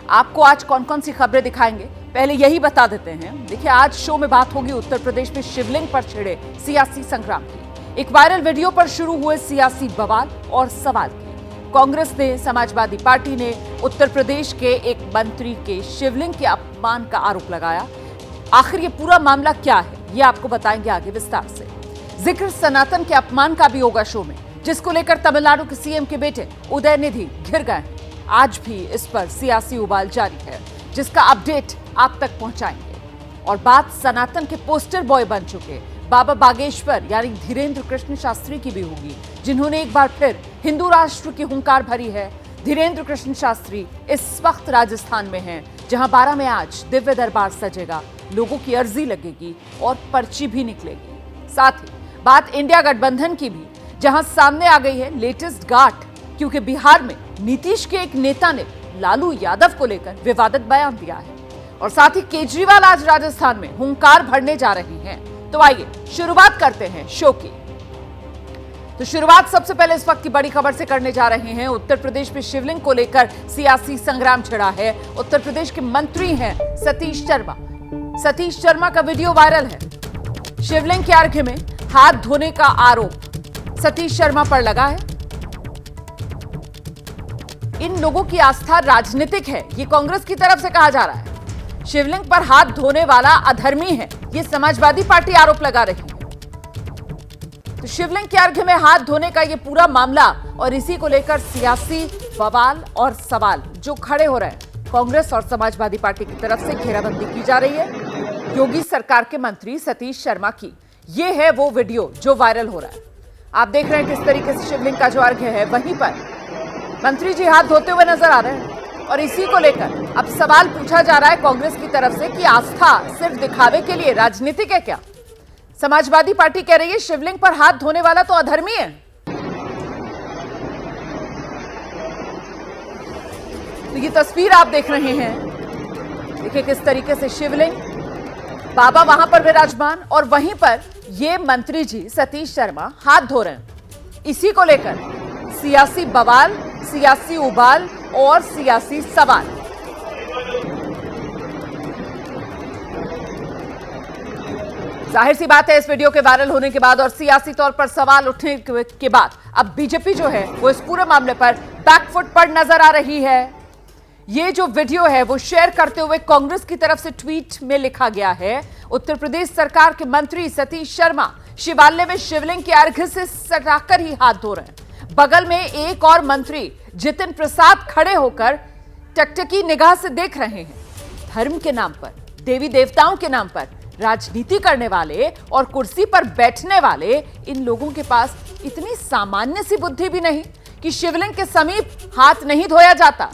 आपको आज कौन कौन सी खबरें दिखाएंगे, पहले यही बता देते हैं। देखिए, आज शो में बात होगी उत्तर प्रदेश में शिवलिंग पर छिड़े सियासी संग्राम की। एक वायरल वीडियो पर शुरू हुए सियासी बवाल और सवाल की। कांग्रेस ने, समाजवादी पार्टी ने उत्तर प्रदेश के एक मंत्री के शिवलिंग के अपमान का आरोप लगाया। आखिर ये पूरा मामला क्या है, ये आपको बताएंगे आगे विस्तार से। जिक्र सनातन के अपमान का भी होगा शो में, जिसको लेकर तमिलनाडु के सीएम के बेटे उदयनिधि घिर गए। आज भी इस पर सियासी उबाल जारी है, जिसका अपडेट आप तक पहुंचाएंगे। और बात सनातन के पोस्टर बॉय बन चुके बाबा बागेश्वर यानी धीरेन्द्र कृष्ण शास्त्री की भी होगी, जिन्होंने एक बार फिर हिंदू राष्ट्र की हुंकार भरी है। धीरेन्द्र कृष्ण शास्त्री इस वक्त राजस्थान में हैं, जहां 12 में आज दिव्य दरबार सजेगा, लोगों की अर्जी लगेगी और पर्ची भी निकलेगी। साथ ही बात इंडिया गठबंधन की भी, जहां सामने आ गई है लेटेस्ट गाठ, क्योंकि बिहार में नीतीश के एक नेता ने लालू यादव को लेकर विवादित बयान दिया है। और साथ ही केजरीवाल आज राजस्थान में हुंकार भरने जा रहे हैं। तो आइए शुरुआत करते हैं शो की। तो शुरुआत सबसे पहले इस वक्त की बड़ी खबर से करने जा रहे हैं। उत्तर प्रदेश में शिवलिंग को लेकर सियासी संग्राम छिड़ा है। उत्तर प्रदेश के मंत्री हैं सतीश शर्मा। सतीश शर्मा का वीडियो वायरल है। शिवलिंग के अर्घ्य में हाथ धोने का आरोप सतीश शर्मा पर लगा है। इन लोगों की आस्था राजनीतिक है, ये कांग्रेस की तरफ से कहा जा रहा है। शिवलिंग पर हाथ धोने वाला अधर्मी है, ये समाजवादी पार्टी आरोप लगा रही है। तो शिवलिंग के अर्घ्य में हाथ धोने का ये पूरा मामला और इसी को लेकर सियासी बवाल और सवाल जो खड़े हो रहे हैं। कांग्रेस और समाजवादी पार्टी की तरफ से घेराबंदी की जा रही है योगी सरकार के मंत्री सतीश शर्मा की। ये है वो वीडियो जो वायरल हो रहा है। आप देख रहे हैं किस तरीके से शिवलिंग का जो अर्घ्य है, वहीं पर मंत्री जी हाथ धोते हुए नजर आ रहे हैं। और इसी को लेकर अब सवाल पूछा जा रहा है कांग्रेस की तरफ से कि आस्था सिर्फ दिखावे के लिए राजनीतिक है क्या? समाजवादी पार्टी कह रही है शिवलिंग पर हाथ धोने वाला तो अधर्मी है। तो ये तस्वीर आप देख रहे हैं, देखिए किस तरीके से शिवलिंग, बाबा वहां पर विराजमान और वहीं पर ये मंत्री जी सतीश शर्मा हाथ धो रहे हैं। इसी को लेकर सियासी बवाल, सियासी उबाल और सियासी सवाल। जाहिर सी बात है, इस वीडियो के वायरल होने के बाद और सियासी तौर पर सवाल उठने के बाद अब बीजेपी जो है वो इस पूरे मामले पर बैकफुट पर नजर आ रही है। ये जो वीडियो है वो शेयर करते हुए कांग्रेस की तरफ से ट्वीट में लिखा गया है, उत्तर प्रदेश सरकार के मंत्री सतीश शर्मा शिवालय में शिवलिंग के अर्घ्य से सटाकर ही हाथ धो रहे हैं। बगल में एक और मंत्री जितिन प्रसाद खड़े होकर टकटकी निगाह से देख रहे हैं। धर्म के नाम पर, देवी देवताओं के नाम पर राजनीति करने वाले और कुर्सी पर बैठने वाले इन लोगों के पास इतनी सामान्य सी बुद्धि भी नहीं कि शिवलिंग के समीप हाथ नहीं धोया जाता।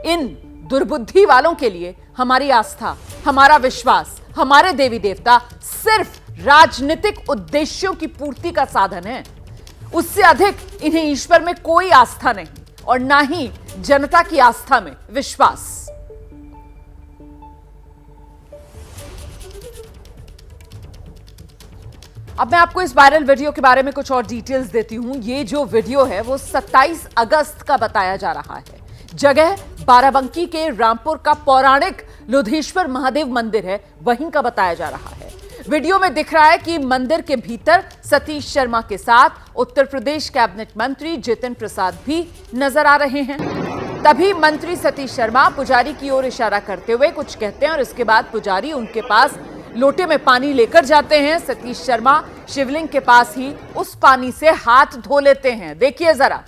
इन दुर्बुद्धि वालों के लिए हमारी आस्था, हमारा विश्वास, हमारे देवी देवता सिर्फ राजनीतिक उद्देश्यों की पूर्ति का साधन है। उससे अधिक इन्हें ईश्वर में कोई आस्था नहीं और ना ही जनता की आस्था में विश्वास। अब मैं आपको इस वायरल वीडियो के बारे में कुछ और डिटेल्स देती हूं। ये जो वीडियो है वो 27 अगस्त का बताया जा रहा है। जगह बाराबंकी के रामपुर का पौराणिक लुधेश्वर महादेव मंदिर है, वहीं का बताया जा रहा है। वीडियो में दिख रहा है कि मंदिर के भीतर सतीश शर्मा के साथ उत्तर प्रदेश कैबिनेट मंत्री जितिन प्रसाद भी नजर आ रहे हैं। तभी मंत्री सतीश शर्मा पुजारी की ओर इशारा करते हुए कुछ कहते हैं और इसके बाद पुजारी उनके पास लोटे में पानी लेकर जाते हैं। सतीश शर्मा शिवलिंग के पास ही उस पानी से हाथ धो लेते हैं। देखिए जरा,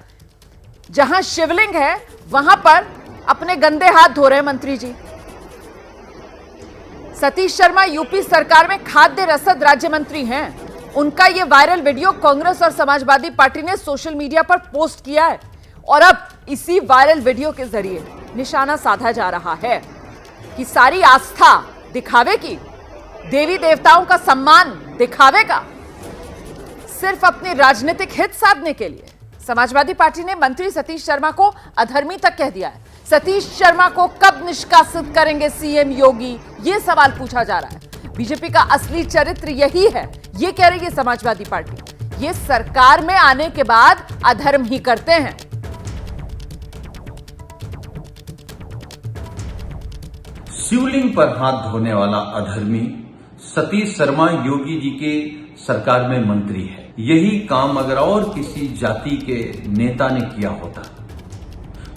जहां शिवलिंग है वहां पर अपने गंदे हाथ धो रहे हैं मंत्री जी। सतीश शर्मा यूपी सरकार में खाद्य रसद राज्य मंत्री हैं। उनका यह वायरल वीडियो कांग्रेस और समाजवादी पार्टी ने सोशल मीडिया पर पोस्ट किया है और अब इसी वायरल वीडियो के जरिए निशाना साधा जा रहा है कि सारी आस्था दिखावे की, देवी देवताओं का सम्मान दिखावे का, सिर्फ अपने राजनीतिक हित साधने के लिए समाजवादी पार्टी ने मंत्री सतीश शर्मा को अधर्मी तक कह दिया है। सतीश शर्मा को कब निष्कासित करेंगे सीएम योगी, यह सवाल पूछा जा रहा है। बीजेपी का असली चरित्र यही है, यह कह रही है समाजवादी पार्टी। ये सरकार में आने के बाद अधर्म ही करते हैं। शिवलिंग पर हाथ धोने वाला अधर्मी सतीश शर्मा योगी जी के सरकार में मंत्री है। यही काम अगर और किसी जाति के नेता ने किया होता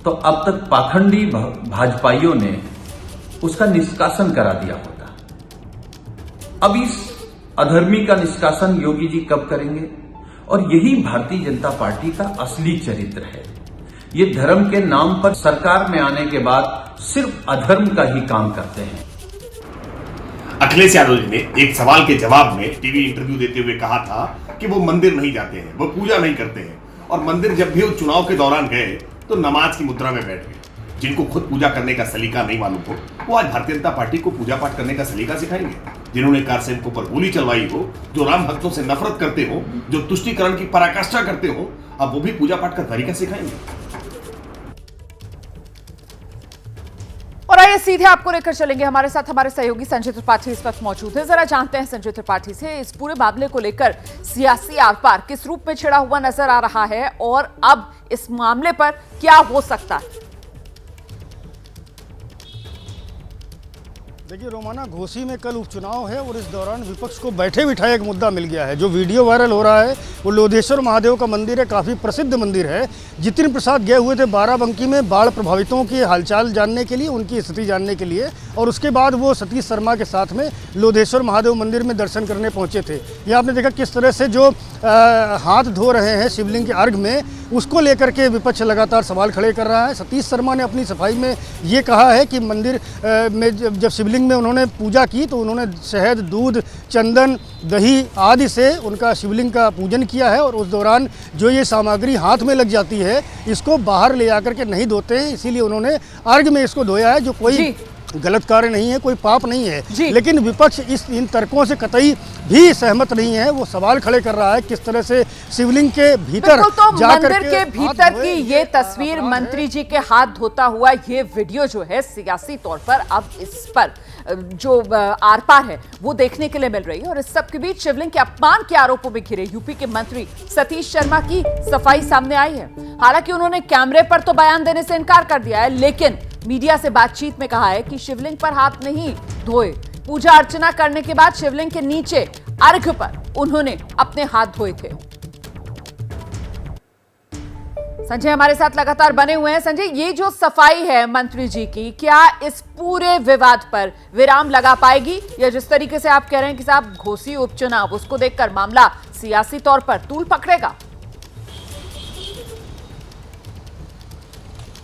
तो अब तक पाखंडी भाजपाइयों ने उसका निष्कासन करा दिया होता। अब इस अधर्मी का निष्कासन योगी जी कब करेंगे? और यही भारतीय जनता पार्टी का असली चरित्र है। ये धर्म के नाम पर सरकार में आने के बाद सिर्फ अधर्म का ही काम करते हैं। अखिलेश यादव जी ने एक सवाल के जवाब में टीवी इंटरव्यू देते हुए कहा था कि वो मंदिर नहीं जाते हैं, वो पूजा नहीं करते हैं, और मंदिर जब भी वो चुनाव के दौरान गए तो नमाज की मुद्रा में बैठ गए। जिनको खुद पूजा करने का सलीका नहीं मालूम हो, वो आज भारतीय जनता पार्टी को पूजा पाठ करने का सलीका सिखाएंगे। जिन्होंने कारसेवकों पर गोली चलवाई हो, जो राम भक्तों से नफरत करते हो, जो तुष्टीकरण की पराकाष्ठा करते हो, अब वो भी पूजा पाठ का तरीका सिखाएंगे। और आइए सीधे आपको लेकर चलेंगे, हमारे साथ हमारे सहयोगी संजय त्रिपाठी इस वक्त मौजूद है। जरा जानते हैं संजय त्रिपाठी से इस पूरे मामले को लेकर सियासी आर पार किस रूप में छिड़ा हुआ नजर आ रहा है और अब इस मामले पर क्या हो सकता है। देखिए रोमाना, घोसी में कल उपचुनाव है और इस दौरान विपक्ष को बैठे बिठाए एक मुद्दा मिल गया है। जो वीडियो वायरल हो रहा है वो लोधेश्वर महादेव का मंदिर है, काफ़ी प्रसिद्ध मंदिर है। जितिन प्रसाद गए हुए थे बाराबंकी में बाढ़ प्रभावितों की हालचाल जानने के लिए, उनकी स्थिति जानने के लिए, और उसके बाद वो सतीश शर्मा के साथ में लोधेश्वर महादेव मंदिर में दर्शन करने पहुंचे थे। ये आपने देखा किस तरह से जो हाथ धो रहे हैं शिवलिंग के अर्घ में, उसको लेकर के विपक्ष लगातार सवाल खड़े कर रहा है। सतीश शर्मा ने अपनी सफाई में ये कहा है कि मंदिर में जब शिवलिंग में उन्होंने पूजा की तो उन्होंने शहद, दूध, चंदन, दही आदि से उनका शिवलिंग का पूजन किया है, और उस दौरान जो ये सामग्री हाथ में लग जाती है इसको बाहर ले जाकर के नहीं धोते हैं, इसीलिए उन्होंने अर्घ में इसको धोया है। जो कोई गलत कार्य नहीं है, कोई पाप नहीं है। लेकिन विपक्ष इन तर्कों से कतई भी सहमत नहीं है। वो सवाल खड़े कर रहा है किस तरह से शिवलिंग के भीतर तो मंदिर के भीतर की ये तस्वीर, मंत्री जी के हाथ धोता हुआ ये वीडियो जो है सियासी तौर पर अब इस पर जो आर पार है वो देखने के लिए मिल रही है। और इस सब के बीच शिवलिंग के अपमान के आरोपों में घिरे यूपी के मंत्री सतीश शर्मा की सफाई सामने आई है। हालांकि उन्होंने कैमरे पर तो बयान देने से इनकार कर दिया है, लेकिन मीडिया से बातचीत में कहा है कि शिवलिंग पर हाथ नहीं धोए, पूजा अर्चना करने के बाद शिवलिंग के नीचे अर्घ पर उन्होंने अपने हाथ धोए थे। संजय हमारे साथ लगातार बने हुए हैं। संजय, ये जो सफाई है मंत्री जी की, क्या इस पूरे विवाद पर विराम लगा पाएगी, या जिस तरीके से आप कह रहे हैं कि साहब घोसी उपचुनाव, उसको देखकर मामला सियासी तौर पर तूल पकड़ेगा?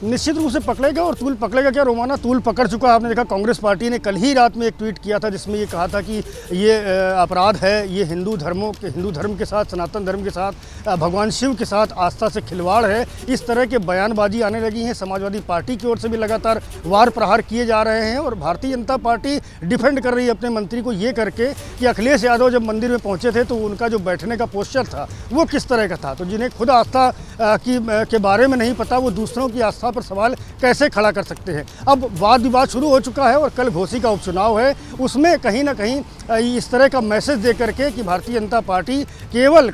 निश्चित रूप से पकड़ेगा, और तूल पकड़ेगा क्या रोमाना, तूल पकड़ चुका है। आपने देखा कांग्रेस पार्टी ने कल ही रात में एक ट्वीट किया था जिसमें ये कहा था कि ये अपराध है, ये हिंदू धर्म के साथ, सनातन धर्म के साथ, भगवान शिव के साथ आस्था से खिलवाड़ है। इस तरह के बयानबाजी आने लगी है। समाजवादी पार्टी की ओर से भी लगातार वार प्रहार किए जा रहे हैं, और भारतीय जनता पार्टी डिफेंड कर रही है अपने मंत्री को ये करके कि अखिलेश यादव जब मंदिर में पहुंचे थे तो उनका जो बैठने का पोस्चर था वो किस तरह का था। तो जिन्हें खुद आस्था के बारे में नहीं पता, वो दूसरों की आस्था पर सवाल कैसे खड़ा कर सकते हैं। अब वाद विवाद शुरू हो चुका है, और कल घोसी का उपचुनाव है, उसमें कहीं ना कहीं इस तरह का मैसेज दे करके कि भारतीय जनता पार्टी केवल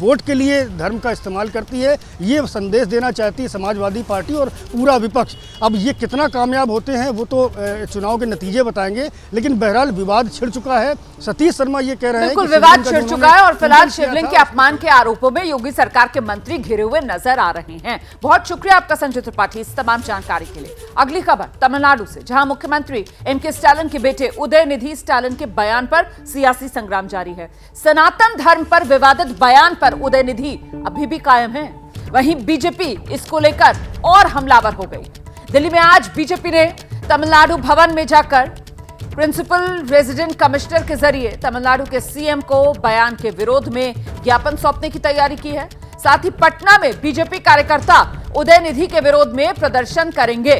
वोट के लिए धर्म का इस्तेमाल करती है, ये संदेश देना चाहती है समाजवादी पार्टी और पूरा विपक्ष। अब ये कितना कामयाब होते हैं वो तो चुनाव के नतीजे बताएंगे, लेकिन बहरहाल विवाद छिड़ चुका है। सतीश शर्मा ये कह रहे हैं कि विवाद छिड़ चुका है, और फिलहाल शिवलिंग के अपमान के आरोपों में योगी सरकार के मंत्री घिरे हुए नजर आ रहे हैं। बहुत शुक्रिया आपका संजय त्रिपाठी इस तमाम जानकारी के लिए। अगली खबर तमिलनाडु से, जहां मुख्यमंत्री एमके स्टालिन के बेटे उदयनिधि स्टालिन के बयान पर सियासी संग्राम जारी है। सनातन धर्म पर विवादित बयान पर उदयनिधि अभी भी कायम है। वहीं बीजेपी इसको लेकर और हमलावर हो गई। दिल्ली में आज बीजेपी ने तमिलनाडु भवन में जाकर प्रिंसिपल रेजिडेंट कमिश्नर के जरिए तमिलनाडु के सीएम को बयान के विरोध में ज्ञापन सौंपने की तैयारी की है। साथ ही पटना में बीजेपी कार्यकर्ता उदयनिधि के विरोध में प्रदर्शन करेंगे।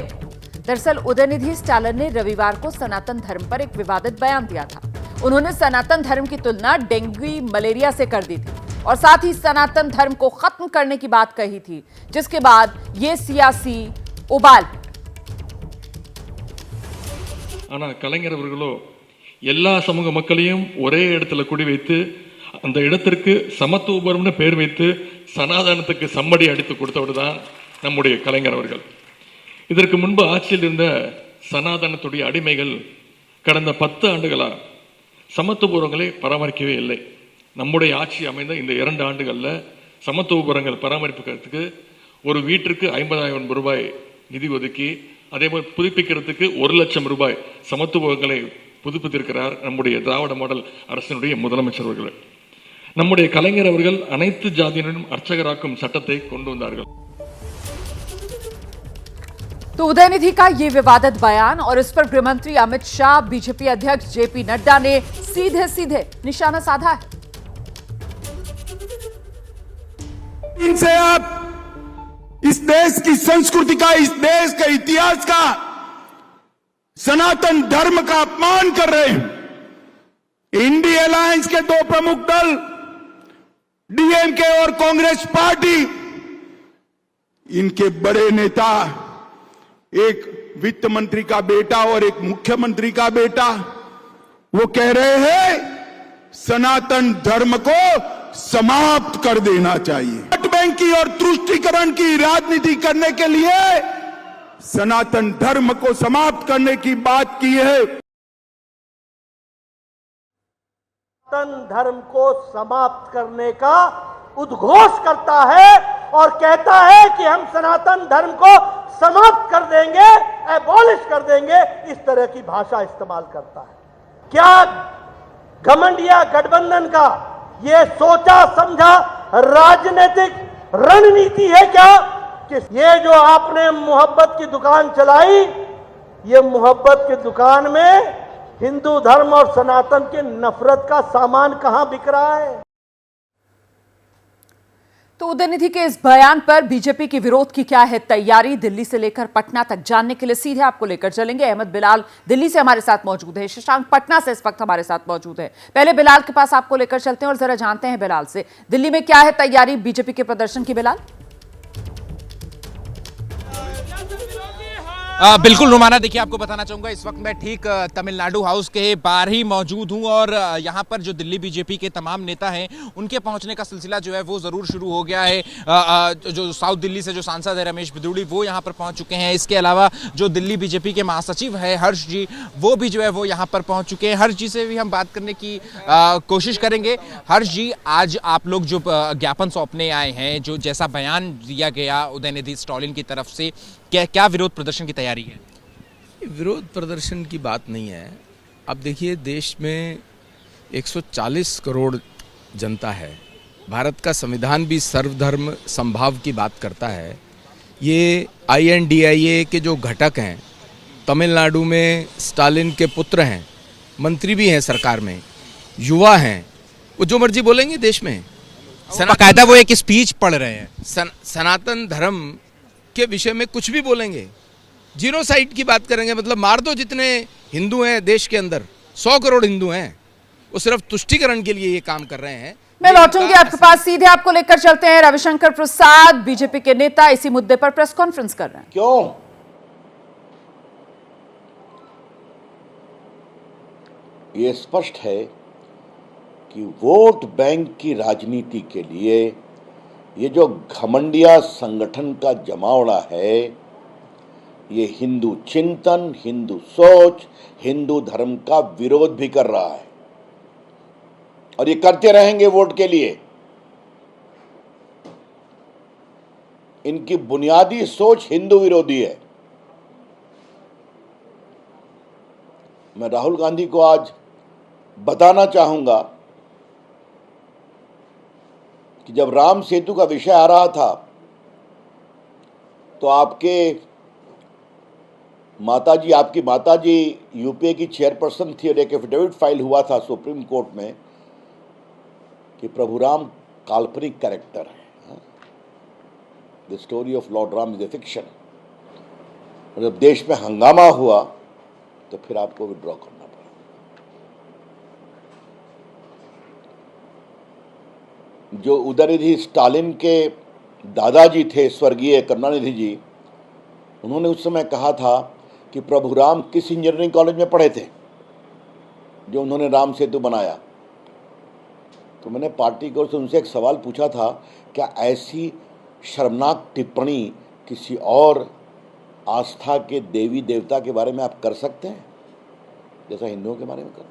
दरअसल उदयनिधि स्टालिन ने रविवार को सनातन धर्म पर एक विवादित बयान दिया था। उन्होंने सनातन धर्म की तुलना डेंगू मलेरिया से कर दी थी, और साथ ही सनातन धर्म को खत्म करने की बात कही थी, जिसके बाद ये सियासी उबाल। ஆனா கலைஞர் அவர்களோ எல்லா சமூக மக்களையும் ஒரே இடத்துல குடி வைத்து அந்த இடத்திற்கு சமத்துவபுரம்னு பேர் வைத்து சனாதனத்துக்கு சம்மடி அடித்து கொடுத்தவர் தான் நம்முடைய கலைஞர் அவர்கள். இதற்கு முன்பு ஆட்சியில் இருந்த சனாதனத்துடைய அடிமைகள் கடந்த 10 ஆண்டுகளா சமத்துவபுரங்களை பராமரிக்கவே இல்லை. நம்முடைய ஆட்சி அமைந்த இந்த 2 ஆண்டுகளில் சமத்துவபுரங்கள் பராமரிப்புக்கிறதுக்கு ஒரு வீட்டிற்கு 50,000 ரூபாய் நிதி ஒதுக்கி, அதே போல் புதுப்பிக்கிறதுக்கு 1 லட்சம் ரூபாய் சமத்துவபுரங்களை புதுப்பித்திருக்கிறார் நம்முடைய திராவிட மாடல் அரசினுடைய முதலமைச்சர் அவர்கள். நம்முடைய கலைஞர் அவர்கள் அனைத்து ஜாதியினரும் அர்ச்சகராக்கும் சட்டத்தை கொண்டு வந்தார்கள். तो उदयनिधि का ये विवादित बयान और इस पर गृहमंत्री अमित शाह, बीजेपी अध्यक्ष जेपी नड्डा ने सीधे सीधे निशाना साधा है. इनसे आप इस देश की संस्कृति का, इस देश के इतिहास का, सनातन धर्म का अपमान कर रहे हैं. इंडी अलायंस के 2 प्रमुख दल डीएमके और कांग्रेस पार्टी, इनके बड़े नेता, एक वित्त मंत्री का बेटा और एक मुख्यमंत्री का बेटा, वो कह रहे हैं सनातन धर्म को समाप्त कर देना चाहिए. वोट बैंक की और तुष्टीकरण की राजनीति करने के लिए सनातन धर्म को समाप्त करने की बात की है. सनातन धर्म को समाप्त करने का उद्घोष करता है और कहता है कि हम सनातन धर्म को समाप्त कर देंगे, एबॉलिश कर देंगे, इस तरह की भाषा इस्तेमाल करता है. क्या घमंडिया गठबंधन का ये सोचा समझा राजनीतिक रणनीति है क्या कि ये जो आपने मोहब्बत की दुकान चलाई, ये मोहब्बत की दुकान में हिंदू धर्म और सनातन की नफरत का सामान कहां बिक रहा है? तो उदयनिधि के इस बयान पर बीजेपी के विरोध की क्या है तैयारी, दिल्ली से लेकर पटना तक जानने के लिए सीधे आपको लेकर चलेंगे. अहमद बिलाल दिल्ली से हमारे साथ मौजूद है, शशांक पटना से इस वक्त हमारे साथ मौजूद है. पहले बिलाल के पास आपको लेकर चलते हैं और जरा जानते हैं बिलाल से, दिल्ली में क्या है तैयारी बीजेपी के प्रदर्शन की. बिलाल. बिल्कुल रोमाना, देखिए आपको बताना चाहूँगा इस वक्त मैं ठीक तमिलनाडु हाउस के बाहर ही मौजूद हूँ और यहाँ पर जो दिल्ली बीजेपी के तमाम नेता हैं उनके पहुँचने का सिलसिला जो है वो ज़रूर शुरू हो गया है. जो साउथ दिल्ली से जो सांसद है रमेश बिदूड़ी वो यहाँ पर पहुँच चुके हैं. इसके अलावा जो दिल्ली बीजेपी के महासचिव है हर्ष जी, वो भी जो है वो यहाँ पर पहुँच चुके हैं. हर्ष जी से भी हम बात करने की कोशिश करेंगे. हर्ष जी, आज आप लोग जो ज्ञापन सौंपने आए हैं, जो जैसा बयान दिया गया उदयनिधि स्टालिन की तरफ से, क्या विरोध प्रदर्शन की तैयारी है? विरोध प्रदर्शन की बात नहीं है. अब देखिए, देश में 140 करोड़ जनता है. भारत का संविधान भी सर्वधर्म समभाव की बात करता है. ये INDIA के जो घटक हैं, तमिलनाडु में स्टालिन के पुत्र हैं, मंत्री भी हैं सरकार में, युवा हैं, वो जो मर्जी बोलेंगे देश में. बाकायदा वो एक स्पीच पढ़ रहे हैं. सनातन धर्म के विषय में कुछ भी बोलेंगे. जीनोसाइड की बात करेंगे, मतलब मार दो जितने हिंदू हैं देश के अंदर. 100 करोड़ हिंदू हैं, वो सिर्फ तुष्टीकरण के लिए ये काम कर रहे हैं. मैं लौटूंगी आपके पास, सीधे आपको लेकर चलते हैं. रविशंकर प्रसाद, बीजेपी के नेता, इसी मुद्दे पर प्रेस कॉन्फ्रेंस कर रहे हैं. क्यों? ये स्पष्ट है कि वोट बैंक की राजनीति के लिए ये जो घमंडिया संगठन का जमावड़ा है, ये हिंदू चिंतन, हिंदू सोच, हिंदू धर्म का विरोध भी कर रहा है और ये करते रहेंगे वोट के लिए. इनकी बुनियादी सोच हिंदू विरोधी है. मैं राहुल गांधी को आज बताना चाहूंगा कि जब राम सेतु का विषय आ रहा था तो आपकी माताजी यूपीए की चेयरपर्सन थी और एक एफिडेविट फाइल हुआ था सुप्रीम कोर्ट में कि प्रभु राम काल्पनिक कैरेक्टर है. The story of Lord Ram is a fiction. और जब देश में हंगामा हुआ तो फिर आपको विड्रॉ करना पड़ा. जो उदयनिधि स्टालिन के दादाजी थे, स्वर्गीय करुणानिधि जी, उन्होंने उस समय कहा था कि प्रभु राम किस इंजीनियरिंग कॉलेज में पढ़े थे जो उन्होंने राम सेतु बनाया. तो मैंने पार्टी को उनसे एक सवाल पूछा था, क्या ऐसी शर्मनाक टिप्पणी किसी और आस्था के देवी देवता के बारे में आप कर सकते हैं जैसा हिंदुओं के बारे में करते हैं?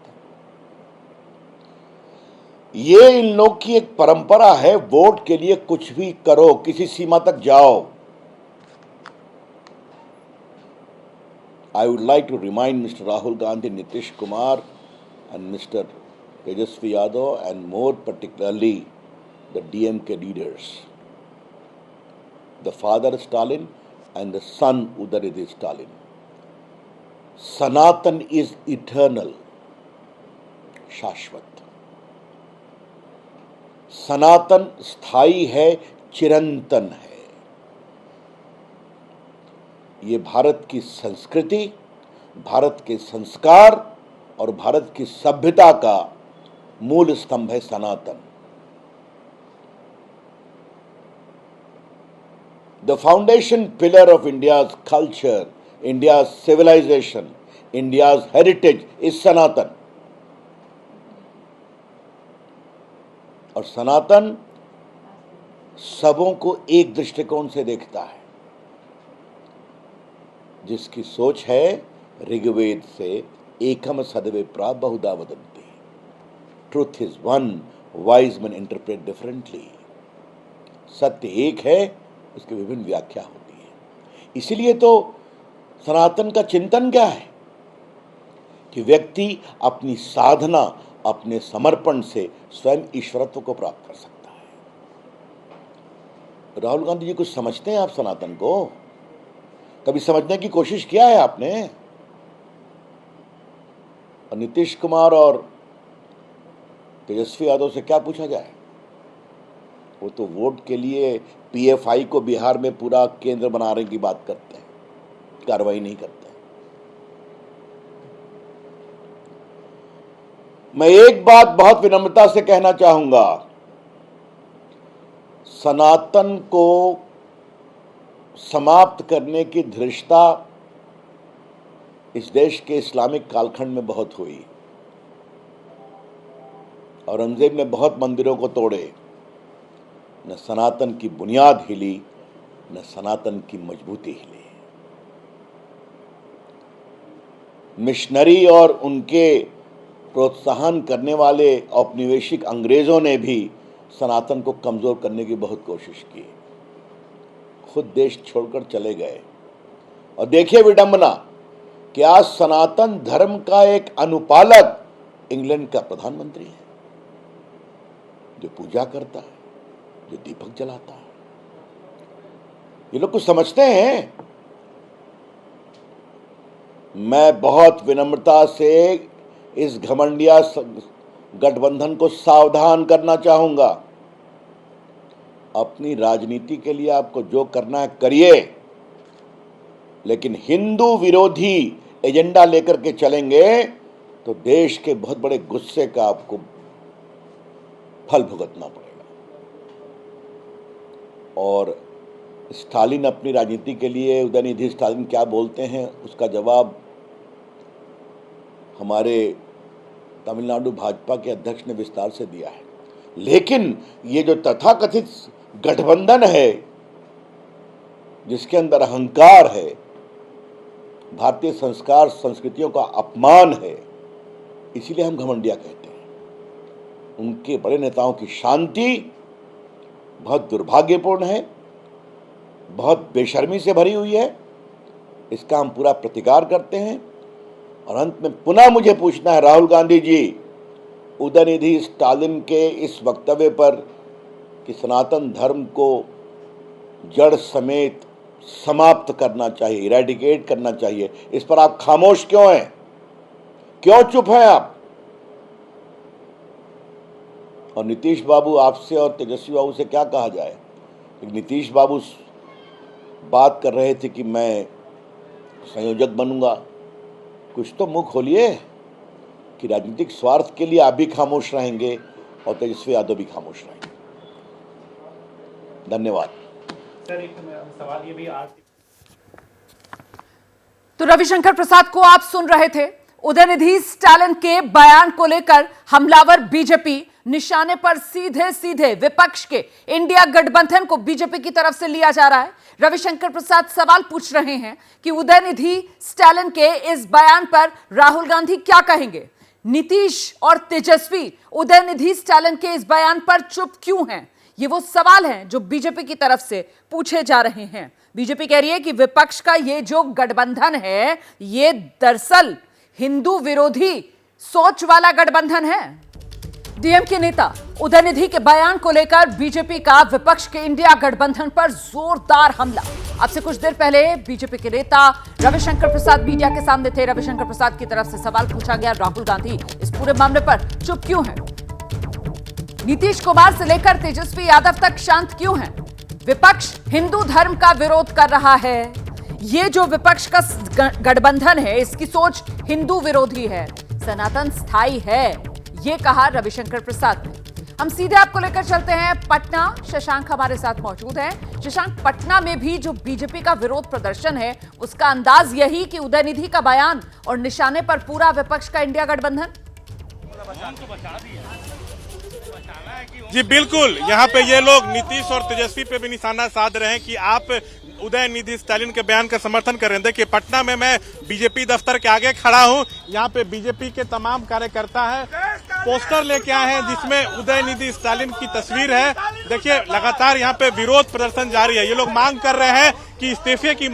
ये इन लोग की एक परंपरा है, वोट के लिए कुछ भी करो, किसी सीमा तक जाओ। I would like to remind Mr. Rahul Gandhi, Nitish Kumar and Mr. Tejasvi Yadav and more particularly the DMK leaders, the father Stalin and the son Udanidhi Stalin. Sanatan is eternal, शाश्वत। सनातन स्थायी है, चिरंतन है। ये भारत की संस्कृति, भारत के संस्कार और भारत की सभ्यता का मूल स्तंभ है सनातन। The foundation pillar of India's culture, India's civilization, India's heritage is Sanatan. और सनातन सबों को एक दृष्टिकोण से देखता है, जिसकी सोच है ऋग्वेद से एकम सदविप्रा बहुधा वदन्ति। Truth is one, wise man interpret differently. सत्य एक है, उसकी विभिन्न व्याख्या होती है। इसीलिए तो सनातन का चिंतन क्या है कि व्यक्ति अपनी साधना, अपने समर्पण से स्वयं ईश्वरत्व को प्राप्त कर सकता है। राहुल गांधी जी कुछ समझते हैं आप सनातन को? कभी समझने की कोशिश किया है आपने? और नीतीश कुमार और तेजस्वी यादव से क्या पूछा जाए? वो तो वोट के लिए पीएफआई को बिहार में पूरा केंद्र बनाने की बात करते हैं, कार्रवाई नहीं करते। मैं एक बात बहुत विनम्रता से कहना चाहूंगा, सनातन को समाप्त करने की धृष्टता इस देश के इस्लामिक कालखंड में बहुत हुई। औरंगजेब ने बहुत मंदिरों को तोड़े, न सनातन की बुनियाद हिली, न सनातन की मजबूती हिली। मिशनरी और उनके प्रोत्साहन करने वाले औपनिवेशिक अंग्रेजों ने भी सनातन को कमजोर करने की बहुत कोशिश की, खुद देश छोड़कर चले गए। और देखिए विडंबना कि आज सनातन धर्म का एक अनुपालक इंग्लैंड का प्रधानमंत्री है, जो पूजा करता है, जो दीपक जलाता है। ये लोग कुछ समझते हैं? मैं बहुत विनम्रता से इस घमंडिया गठबंधन को सावधान करना चाहूंगा। अपनी राजनीति के लिए आपको जो करना है करिए, लेकिन हिंदू विरोधी एजेंडा लेकर के चलेंगे तो देश के बहुत बड़े गुस्से का आपको फल भुगतना पड़ेगा। और स्टालिन अपनी राजनीति के लिए, उदयनिधि स्टालिन क्या बोलते हैं उसका जवाब हमारे तमिलनाडु भाजपा के अध्यक्ष ने विस्तार से दिया है। लेकिन ये जो तथाकथित गठबंधन है, जिसके अंदर अहंकार है, भारतीय संस्कार संस्कृतियों का अपमान है, इसीलिए हम घमंडिया कहते हैं। उनके बड़े नेताओं की शांति बहुत दुर्भाग्यपूर्ण है, बहुत बेशर्मी से भरी हुई है। इसका हम पूरा प्रतिकार करते हैं। और अंत में पुनः मुझे पूछना है राहुल गांधी जी, उदयनिधि स्टालिन के इस वक्तव्य पर कि सनातन धर्म को जड़ समेत समाप्त करना चाहिए, इरेडिकेट करना चाहिए, इस पर आप खामोश क्यों हैं? क्यों चुप हैं आप? और नीतीश बाबू, आपसे और तेजस्वी बाबू से क्या कहा जाए? नीतीश बाबू बात कर रहे थे कि मैं संयोजक बनूंगा। कुछ तो मुंह खोलिए कि राजनीतिक स्वार्थ के लिए आप भी खामोश रहेंगे और तेजस्वी यादव भी खामोश रहेंगे। धन्यवाद। सर, एक सवाल ये भी आज तो रविशंकर प्रसाद को आप सुन रहे थे। उदयनिधि स्टालिन के बयान को लेकर हमलावर बीजेपी निशाने पर सीधे सीधे विपक्ष के इंडिया गठबंधन को बीजेपी की तरफ से लिया जा रहा है। रविशंकर प्रसाद सवाल पूछ रहे हैं कि उदयनिधि स्टालिन के इस बयान पर राहुल गांधी क्या कहेंगे। नीतीश और तेजस्वी उदयनिधि स्टालिन के इस बयान पर चुप क्यों हैं? ये वो सवाल हैं जो बीजेपी की तरफ से पूछे जा रहे हैं। बीजेपी कह रही है कि विपक्ष का ये जो गठबंधन है ये दरअसल हिंदू विरोधी सोच वाला गठबंधन है। डीएमके नेता उदयनिधि के बयान को लेकर बीजेपी का विपक्ष के इंडिया गठबंधन पर जोरदार हमला। अब से कुछ देर पहले बीजेपी के नेता रविशंकर प्रसाद मीडिया के सामने थे। रविशंकर प्रसाद की तरफ से सवाल पूछा गया, राहुल गांधी इस पूरे मामले पर चुप क्यों हैं? नीतीश कुमार से लेकर तेजस्वी यादव तक शांत क्यों हैं? विपक्ष हिंदू धर्म का विरोध कर रहा है। ये जो विपक्ष का गठबंधन है इसकी सोच हिंदू विरोधी है, सनातन स्थायी है, ये कहा रविशंकर प्रसाद ने। हम सीधे आपको लेकर चलते हैं पटना। शशांक हमारे साथ मौजूद हैं। शशांक, पटना में भी जो बीजेपी का विरोध प्रदर्शन है उसका अंदाज यही कि उदयनिधि का बयान और निशाने पर पूरा विपक्ष का इंडिया गठबंधन। जी बिल्कुल, यहाँ पे ये लोग नीतीश और तेजस्वी पे भी निशाना साध रहे हैं कि आप उदयनिधि स्टालिन के बयान का समर्थन कर रहे हैं। देखिए पटना में मैं बीजेपी दफ्तर के आगे खड़ा हूँ। यहाँ पे बीजेपी के तमाम कार्यकर्ता हैं, पोस्टर लेके आए हैं जिसमें उदयनिधि स्टालिन की तस्वीर है। देखिए लगातार यहाँ पे विरोध प्रदर्शन जारी है। ये लोग मांग कर रहे हैं कि इस्तीफे की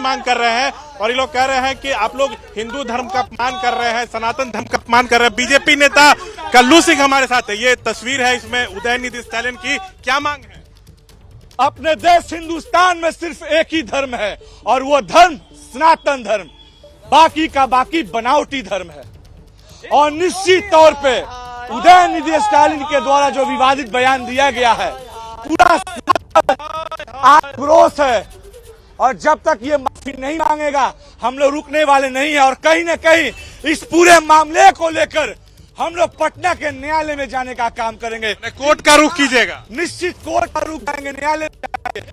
मांग कर रहे हैं और ये लोग कह रहे हैं कि आप लोग हिंदू धर्म का अपमान कर रहे हैं, सनातन धर्म का अपमान कर रहे हैं। बीजेपी नेता कल्लू सिंह हमारे साथ है। ये तस्वीर है, इसमें उदयनिधि स्टालिन की क्या मांग है? अपने देश हिंदुस्तान में सिर्फ एक ही धर्म है और वो धर्म सनातन धर्म, बाकी का बाकी बनावटी धर्म है। और निश्चित तौर पे उदयनिधि स्टालिन के द्वारा जो विवादित बयान दिया गया है पूरा आक्रोश है और जब तक ये माफी नहीं मांगेगा हम लोग रुकने वाले नहीं है। और कहीं न कहीं इस पूरे मामले को लेकर हम लोग पटना के न्यायालय में जाने का काम करेंगे। कोर्ट का रुख कीजिएगा? निश्चित कोर्ट का रुख जाएंगे, न्यायालय में जाएंगे।